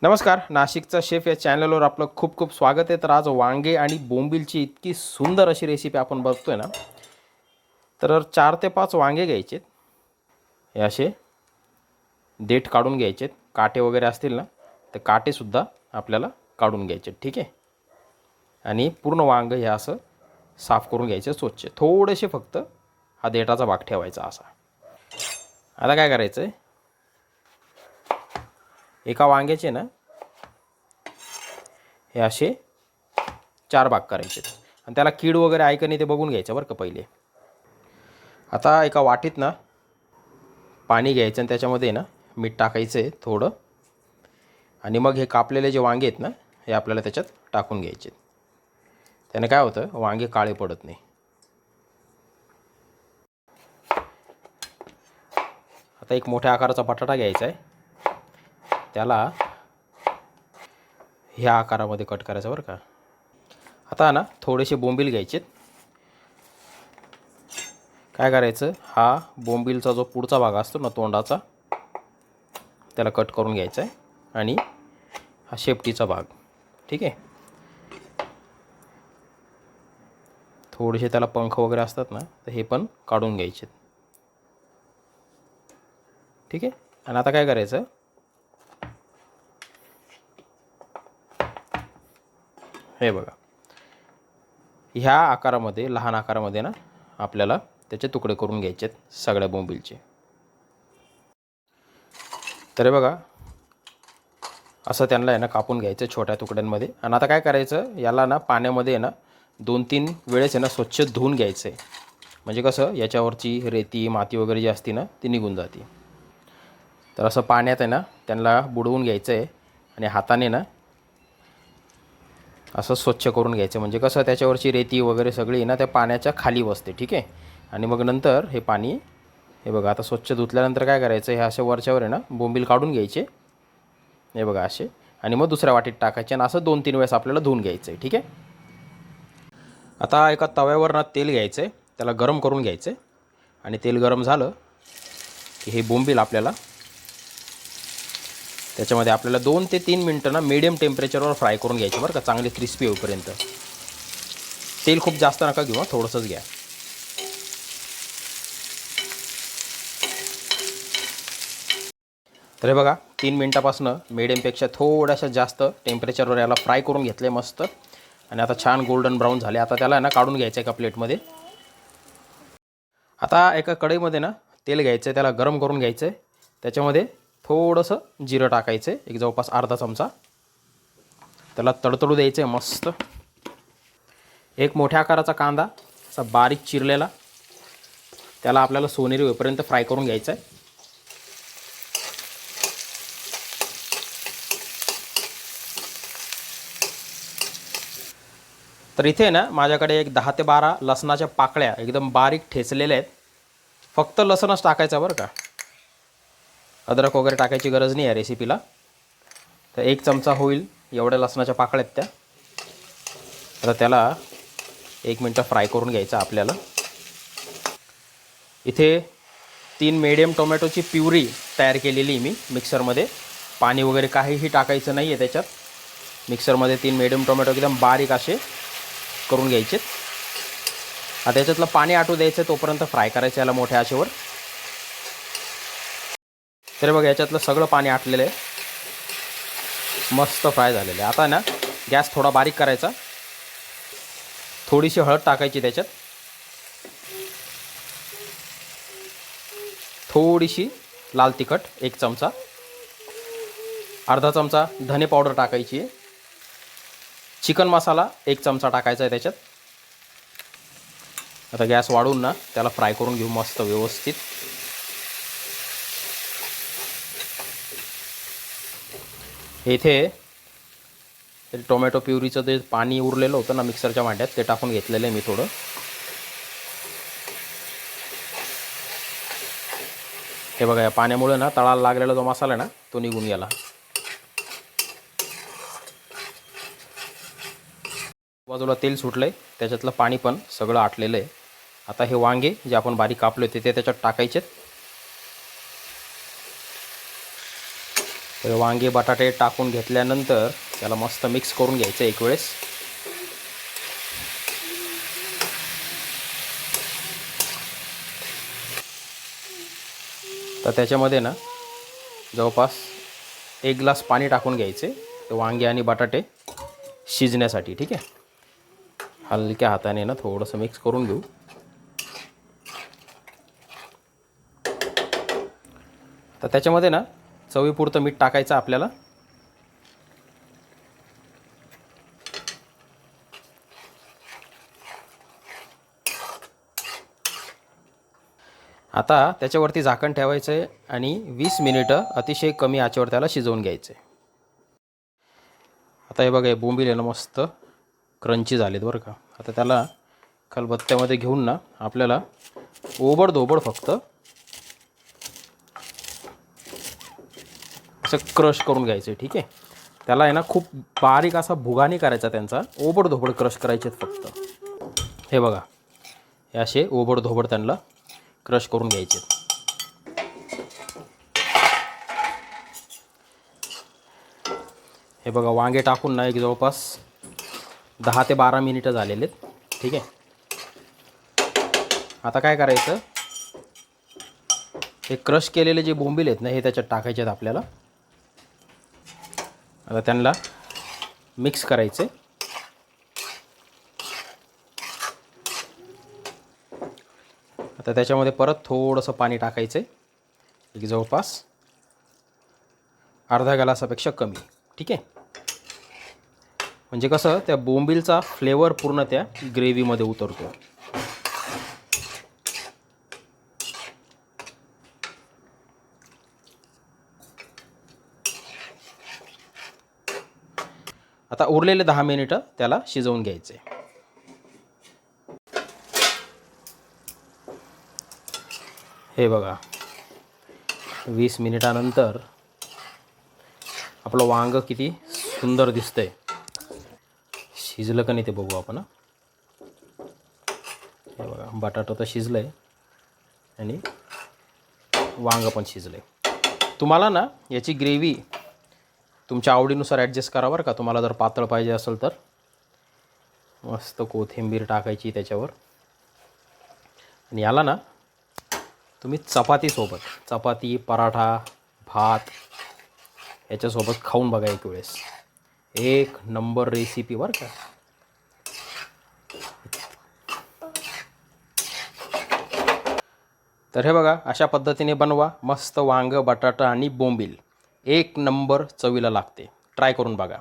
नमस्कार, नाशिकचा शेफ या चॅनलवर आपलं खूप खूप स्वागत आहे. तर आज वांगे आणि बोंबीलची इतकी सुंदर अशी रेसिपी आपण बघतोय ना. तर 4 ते 5 वांगे घ्यायचे, हे असे देठ काढून घ्यायचे. काटे वगैरे असतील ना, ते काटेसुद्धा आपल्याला काढून घ्यायचे, ठीक आहे. आणि पूर्ण वांगं हे असं साफ करून घ्यायचे स्वच्छ. थोडेसे फक्त हा देठाचा भाग ठेवायचा असा. आता काय करायचं आहे, एका वांग्याचे ना हे असे 4 भाग करायचे आणि त्याला कीड वगैरे आहे का नाही ते बघून घ्यायचं बरं का पहिले. आता एका वाटीत ना पाणी घ्यायचं आणि त्याच्यामध्ये ना मीठ टाकायचं आहे थोडं, आणि मग हे कापलेले जे वांगे आहेत ना हे आपल्याला त्याच्यात टाकून घ्यायचे. त्याने काय होतं, वांगे काळे पडत नाही. आता एक मोठ्या आकाराचा बटाटा घ्यायचा आहे, त्याला ह्या आकारामध्ये कट करायचं बरं का. आता ना थोडेसे बोंबील घ्यायचे. काय करायचं, हा बोंबीलचा जो पुढचा भाग असतो ना तोंडाचा, त्याला कट करून घ्यायचा आहे आणि हा शेपटीचा भाग, ठीक आहे. थोडेसे त्याला पंख वगैरे असतात ना, तर हे पण काढून घ्यायचे, ठीक आहे. आणि आता काय करायचं, हे बघा ह्या आकारामध्ये, लहान आकारामध्ये ना आपल्याला त्याचे तुकडे करून घ्यायचे आहेत सगळ्या बोंबीलचे. तर हे बघा असं त्यांना आहे ना कापून घ्यायचं छोट्या तुकड्यांमध्ये. आणि आता काय करायचं, याला ना पाण्यामध्ये आहे ना 2-3 वेळेस आहे ना स्वच्छ धुवून घ्यायचं आहे. म्हणजे कसं, याच्यावरची रेती माती वगैरे जी असते ना ती निघून जाते. तर असं पाण्यात आहे ना त्यांना बुडवून घ्यायचं आहे आणि हाताने ना असं स्वच्छ करून घ्यायचं. म्हणजे कसं, त्याच्यावरची रेती वगैरे सगळी ना त्या पाण्याच्या खाली बसते, ठीक आहे. आणि मग नंतर हे पाणी, हे बघा आता स्वच्छ धुतल्यानंतर काय करायचं, हे अशा वरच्यावर आहे ना बोंबील काढून घ्यायचे, हे बघा असे. आणि मग दुसऱ्या वाटीत टाकायचे आणि असं 2-3 वेळेस आपल्याला धुवून घ्यायचं आहे, ठीक आहे. आता एका तव्यावर ना तेल घ्यायचं आहे, त्याला गरम करून घ्यायचं आहे. आणि तेल गरम झालं की हे बोंबील आपल्याला त्याच्यामध्ये आपल्याला 2 ते 3 मिनटं ना मीडियम टेम्परेचरवर फ्राय करून घ्यायचे बरं का, चांगले क्रिस्पी होईपर्यंत. तेल खूप जास्त नका घेऊ, थोडंसंच घ्या. तर हे बघा 3 मिनटापासून मीडियमपेक्षा थोड्याशा जास्त टेम्परेचरवर याला फ्राय करून घेतलं आहे मस्त. आणि आता छान गोल्डन ब्राऊन झाले. आता त्याला ना काढून घ्यायचं एका प्लेटमध्ये. आता एका कढईमध्ये ना तेल घ्यायचं आहे, त्याला गरम करून घ्यायचं आहे. त्याच्यामध्ये थोडंसं जिरं टाकायचं आहे, एक जवळपास अर्धा चमचा. त्याला तडतडू द्यायचं आहे मस्त. एक मोठ्या आकाराचा कांदा असा बारीक चिरलेला, त्याला आपल्याला सोनेरी होईपर्यंत फ्राय करून घ्यायचं आहे. तर इथे ना माझ्याकडे एक 10 ते 12 लसणाच्या पाकळ्या एकदम बारीक ठेचलेल्या आहेत. फक्त लसणच टाकायचं बरं का, अद्रक वगैरे टाकायची गरज नाही या रेसिपीला. तर 1 चमचा होईल एवढ्या लसणाच्या पाकळ्या आहेत त्या. आता त्याला 1 मिनटं फ्राय करून घ्यायचं आपल्याला. इथे 3 मीडियम टोमॅटोची प्युरी तयार केलेली मी मिक्सरमध्ये. पाणी वगैरे काहीही टाकायचं नाही आहे त्याच्यात. मिक्सरमध्ये 3 मीडियम टोमॅटो एकदम बारीक असे करून घ्यायचे. आता याच्यातलं पाणी आटू द्यायचं, तोपर्यंत फ्राय करायचं याला मोठ्या आचेवर. तर बघा याच्यातलं सगळं पाणी आटलेलं आहे, मस्त फ्राय झालेलं आहे. आता ना गॅस थोडा बारीक करायचा. थोडीशी हळद टाकायची त्याच्यात, थोडीशी लाल तिखट 1 चमचा, अर्धा चमचा धने पावडर टाकायची आहे. चिकन मसाला 1 चमचा टाकायचा आहे त्याच्यात. आता गॅस वाढवून ना त्याला फ्राय करून घेऊ मस्त व्यवस्थित. इथे टोमॅटो प्युरीचं जे पाणी उरलेलं होतं ना मिक्सरच्या भांड्यात, ते टाकून घेतलेलं आहे मी थोडं. हे बघा या पाण्यामुळे ना तळाला लागलेला जो मसाला आहे ना तो निघून गेला. बाजूला तेल सुटलं आहे, त्याच्यातलं पाणी पण सगळं आटलेलं आहे. आता हे वांगे जे आपण बारीक कापले होते ते त्याच्यात टाकायचे. तर वांगे बटाटे टाकून घेतल्यानंतर त्याला मस्त मिक्स करून घ्यायचं एक वेळेस. तर त्याच्यामध्ये ना जवळपास 1 ग्लास पाणी टाकून घ्यायचे ते वांगे आणि बटाटे शिजण्यासाठी. ठीक आहे. हलक्या हाताने ना थोडंसं मिक्स करून घेऊ. तर त्याच्यामध्ये ना चवीपुरतं मीठ टाकायचं आपल्याला. आता त्याच्यावरती झाकण ठेवायचं आहे आणि 20 मिनिटं अतिशय कमी आचेवर त्याला शिजवून घ्यायचं आहे. आता हे बघा, हे बोंबील आहे ना मस्त क्रंची झालेत बरं का. आता त्याला खलबत्त्यामध्ये घेऊन ना आपल्याला ओबडधोबड फक्त असं क्रश करून घ्यायचं आहे. ठीक आहे. त्याला आहे ना खूप बारीक असा भुगा नाही करायचा त्यांचा, ओबडधोबड क्रश करायचे फक्त. हे बघा, हे असे ओबडधोबड त्यांना क्रश करून घ्यायचे. हे बघा, वांगे टाकून ना एक जवळपास 10 ते 12 मिनिटं झालेले आहेत. ठीक आहे. आता काय करायचं, हे क्रश केलेले जे बोंबील आहेत ना हे त्याच्यात टाकायचे आहेत आपल्याला. आता त्यांना मिक्स करायचे. आता त्याच्यामध्ये परत थोडंसं पाणी टाकायचं आहे, एक जवळपास अर्धा ग्लासापेक्षा कमी. ठीक आहे. म्हणजे कसं त्या बोंबीलचा फ्लेवर पूर्ण त्या ग्रेव्हीमध्ये उतरतो. आता उरलेले 10 मिनिटं त्याला शिजवून घ्यायचे. हे बघा, 20 मिनिटानंतर आपलं वांगं किती सुंदर दिसतंय. शिजलं का नाही ते बघू आपण. हे बघा, बटाटा तर शिजलं आहे आणि वांगं पण शिजलं आहे. तुम्हाला ना याची ग्रेव्ही तुमच्या आवडीनुसार ॲडजस्ट करा बरं का. तुम्हाला जर पातळ पाहिजे असेल तर मस्त कोथिंबीर टाकायची त्याच्यावर. आणि याला ना तुम्ही चपातीसोबत, चपाती, पराठा, भात याच्यासोबत खाऊन बघा एक वेळेस. एक नंबर रेसिपी बरं का. तर हे बघा, अशा पद्धतीने बनवा. मस्त वांगं, बटाटा आणि बोंबील एक नंबर चवीला लागते. ट्राय करून बघा.